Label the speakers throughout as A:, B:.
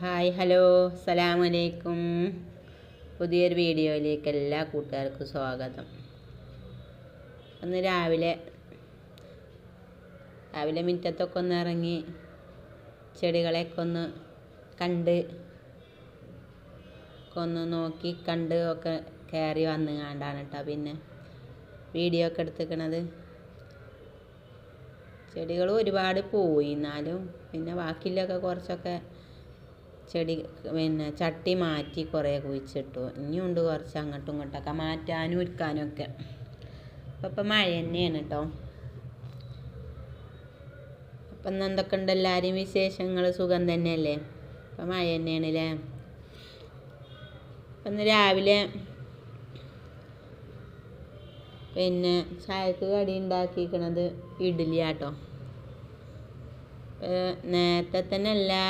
A: Hi hello അസ്സലാമു അലൈക്കും. പുതിയൊരു വീഡിയോയിലേക്ക് എല്ലാ കൂട്ടുകാർക്കും സ്വാഗതം. ഒന്ന് രാവിലെ മുറ്റത്തൊക്കെ ഒന്ന് ഇറങ്ങി ചെടികളെയൊക്കെ ഒന്ന് കണ്ട് ഒന്ന് നോക്കി കണ്ട് ഒക്കെ കയറി വന്നു കണ്ടാണ് കേട്ടോ പിന്നെ വീഡിയോ ഒക്കെ എടുത്തിക്കണത്. ചെടികൾ ഒരുപാട് പോയി, എന്നാലും പിന്നെ ബാക്കിയുള്ളതൊക്കെ കുറച്ചൊക്കെ ചെടി പിന്നെ ചട്ടി മാറ്റി കുറേ കുഴിച്ചിട്ടു. ഇനിയുണ്ട് കുറച്ച് അങ്ങോട്ടും ഇങ്ങോട്ടൊക്കെ മാറ്റാനും ഇരിക്കാനും ഒക്കെ. അപ്പം മഴ തന്നെയാണ് കേട്ടോ. അപ്പം ഇന്ന് എന്തൊക്കെ ഉണ്ട് എല്ലാവരും വിശേഷങ്ങൾ? സുഖം തന്നെയല്ലേ? അപ്പം മഴ തന്നെയാണ് അല്ലേ? അപ്പം ഇന്ന് രാവിലെ പിന്നെ ചായക്ക് കടി ഉണ്ടാക്കിയിരിക്കണത് ഇഡ്ഡലിയാട്ടോ. നേരത്തെ തന്നെ എല്ലാ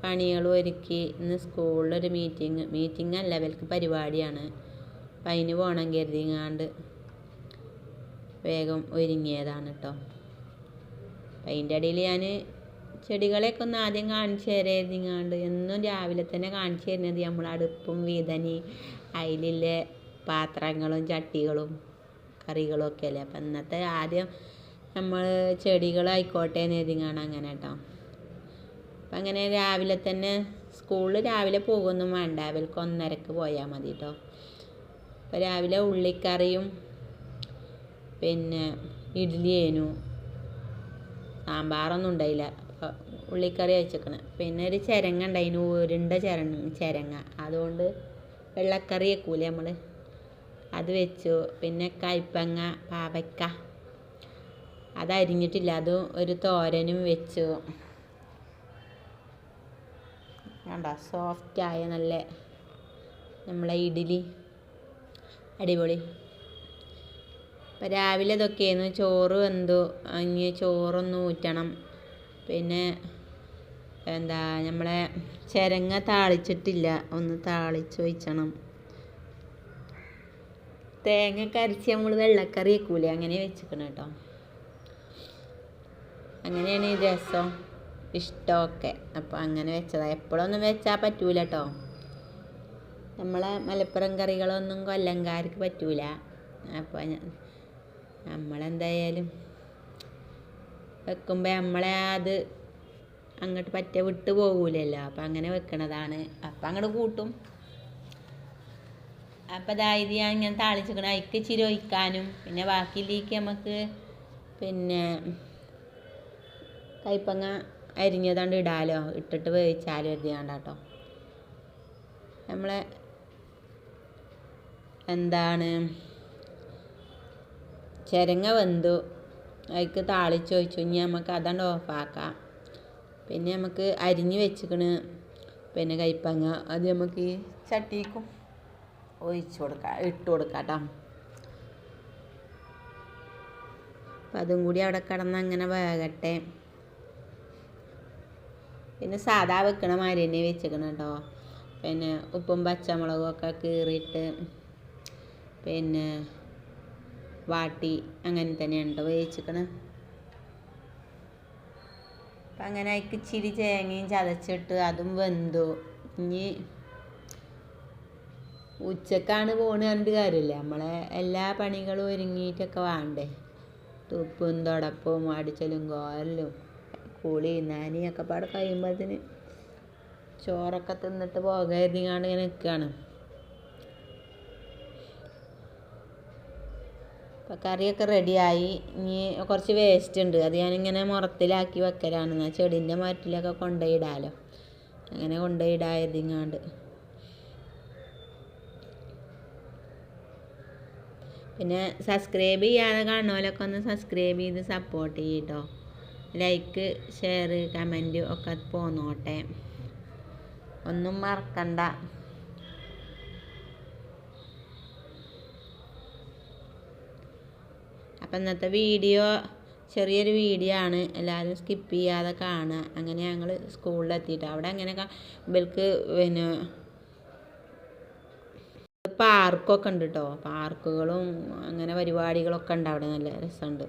A: പണികളും ഒരുക്കി. ഇന്ന് സ്കൂളിലൊരു മീറ്റിംഗ് അല്ല, അവർക്ക് പരിപാടിയാണ്. അപ്പം അതിന് പോകണം കരുതിങ്ങാണ്ട് വേഗം ഒരുങ്ങിയതാണ് കേട്ടോ. അപ്പം അതിൻ്റെ ഇടയിൽ ഞാൻ ചെടികളെയൊക്കെ ഒന്ന് ആദ്യം കാണിച്ചു തരാതിങ്ങാണ്ട്, എന്നും രാവിലെ തന്നെ കാണിച്ചു തരുന്നത് നമ്മൾ അടുപ്പും വീതനി അതിലുള്ള പാത്രങ്ങളും ചട്ടികളും കറികളും ഒക്കെ അല്ലേ. അപ്പം ഇന്നത്തെ ആദ്യം നമ്മൾ ചെടികളായിക്കോട്ടെ എന്ന് കരുതിങ്ങാണ് അങ്ങനെ കേട്ടോ. അപ്പം അങ്ങനെ രാവിലെ തന്നെ സ്കൂളിൽ രാവിലെ പോകുമൊന്നും വേണ്ട, അവർക്ക് 1:30 പോയാൽ മതി കേട്ടോ. അപ്പോൾ രാവിലെ ഉള്ളിക്കറിയും പിന്നെ ഇഡ്ഡലി ആയിരുന്നു. സാമ്പാറൊന്നും ഉണ്ടായില്ല. അപ്പോൾ ഉള്ളിക്കറി വെച്ചേക്കണം. പിന്നെ ഒരു ചിരങ്ങ ഉണ്ടായിരുന്നു, ഉരുണ്ട ചിരങ്ങ, അതുകൊണ്ട് വെള്ളക്കറി വെക്കൂലേ നമ്മൾ, അത് വെച്ചു. പിന്നെ കയ്പങ്ങ പാവയ്ക്ക അതരിഞ്ഞിട്ടില്ല, അതും ഒരു തോരനും വെച്ചു. വേണ്ട സോഫ്റ്റായ നല്ല നമ്മളെ ഇഡ്ഡലി അടിപൊളി. അപ്പം രാവിലെ ഇതൊക്കെയായിരുന്നു. ചോറ് വെന്തു, ഇനി ചോറൊന്ന് ഊറ്റണം. പിന്നെ നമ്മളെ ചിരങ്ങ താളിച്ചിട്ടില്ല, ഒന്ന് താളിച്ച് ഒഴിച്ചണം. തേങ്ങ അരച്ച് നമ്മൾ വെള്ളക്കറി വെക്കൂലേ, അങ്ങനെ വെച്ചിക്കണം കേട്ടോ. അങ്ങനെയാണ് ഈ രസം ഇഷ്ടമൊക്കെ. അപ്പോൾ അങ്ങനെ വെച്ചതാണ്. എപ്പോഴൊന്നും വെച്ചാൽ പറ്റൂല കേട്ടോ. നമ്മളെ മലപ്പുറം കറികളൊന്നും കൊല്ലംകാർക്ക് പറ്റൂല. അപ്പോൾ നമ്മളെന്തായാലും വെക്കുമ്പോൾ നമ്മളെ അത് അങ്ങോട്ട് വിട്ട് പോകൂലല്ലോ. അപ്പം അങ്ങനെ വെക്കണതാണ്. അപ്പം അങ്ങോട്ട് കൂട്ടും. അപ്പം അതായത് ഞാൻ ഇങ്ങനെ താളിച്ചിക്കണം. അതിക്ക് ഇച്ചിരി ഒഴിക്കാനും പിന്നെ ബാക്കിയിലേക്ക് നമുക്ക് പിന്നെ കയ്പങ്ങ അരിഞ്ഞതാണ്ട് ഇടാലോ, ഇട്ടിട്ട് വേവിച്ചാലോ എഴുതിയാണ്ട് കേട്ടോ. നമ്മളെ ചിരങ്ങ വെന്തു, അതിക്ക് താളിച്ചൊഴിച്ചു. ഇനി നമുക്ക് അതാണ്ട് ഓഫാക്കാം. പിന്നെ നമുക്ക് അരിഞ്ഞ് വെച്ചിക്കണ് പിന്നെ കയ്പങ്ങ, അത് നമുക്ക് ഈ ചട്ടിക്കും ഇട്ട് കൊടുക്കാം കേട്ടോ. അപ്പം അതും കൂടി അവിടെ കിടന്ന് അങ്ങനെ വേകട്ടെ. പിന്നെ സാധാ വെക്കണ മാതിരി തന്നെ വെച്ചിക്കണം കേട്ടോ. പിന്നെ ഉപ്പും പച്ചമുളകും ഒക്കെ കീറിയിട്ട് പിന്നെ വാട്ടി അങ്ങനെ തന്നെയാണ് കേട്ടോ വേവിച്ചിക്കണം. അപ്പം അങ്ങനെ അതിക്ക് ഇച്ചിരി തേങ്ങയും ചതച്ചിട്ട് അതും വെന്തു. ഇനി ഉച്ചക്കാണ് പോണ് കണ്ടിട്ട് കാര്യമില്ല, നമ്മളെ എല്ലാ പണികളും ഒരുങ്ങിയിട്ടൊക്കെ വേണ്ടേ. തുപ്പും തുടപ്പും അടിച്ചലും കോരലും കുളി നനയൊക്കെ പാടെ കഴിയുമ്പോഴത്തേന് ചോറൊക്കെ തിന്നിട്ട് പോകാതിങ്ങാണ്ട് ഇങ്ങനെ നിൽക്കുകയാണ്. അപ്പം കറിയൊക്കെ റെഡിയായി. ഇനി കുറച്ച് വേസ്റ്റ് ഉണ്ട്, അത് ഞാനിങ്ങനെ മുറത്തിലാക്കി വെക്കലാണ്. എന്നാൽ ചെടീൻ്റെ മരത്തിലൊക്കെ കൊണ്ടുപോയി ഇടാമല്ലോ, അങ്ങനെ കൊണ്ടുപോയി ഇടാതിങ്ങാണ്ട്. പിന്നെ സബ്സ്ക്രൈബ് ചെയ്യാതെ കാണുന്നവരൊക്കെ ഒന്ന് സബ്സ്ക്രൈബ് ചെയ്ത് സപ്പോർട്ട് ചെയ്യട്ടോ. ലൈക്ക് ഷെയർ കമൻറ്റ് ഒക്കെ പോന്നോട്ടെ, ഒന്നും മറക്കണ്ട. അപ്പം ഇന്നത്തെ വീഡിയോ ചെറിയൊരു വീഡിയോ ആണ്, എല്ലാവരും സ്കിപ്പ് ചെയ്യാതെ കാണുക. അങ്ങനെ ഞങ്ങൾ സ്കൂളിലെത്തിയിട്ട് അവിടെ അങ്ങനെ ഇവർക്ക് പിന്നെ പാർക്കൊക്കെ ഉണ്ട് കേട്ടോ. പാർക്കുകളും അങ്ങനെ പരിപാടികളൊക്കെ ഉണ്ട് അവിടെ, നല്ല രസമുണ്ട്.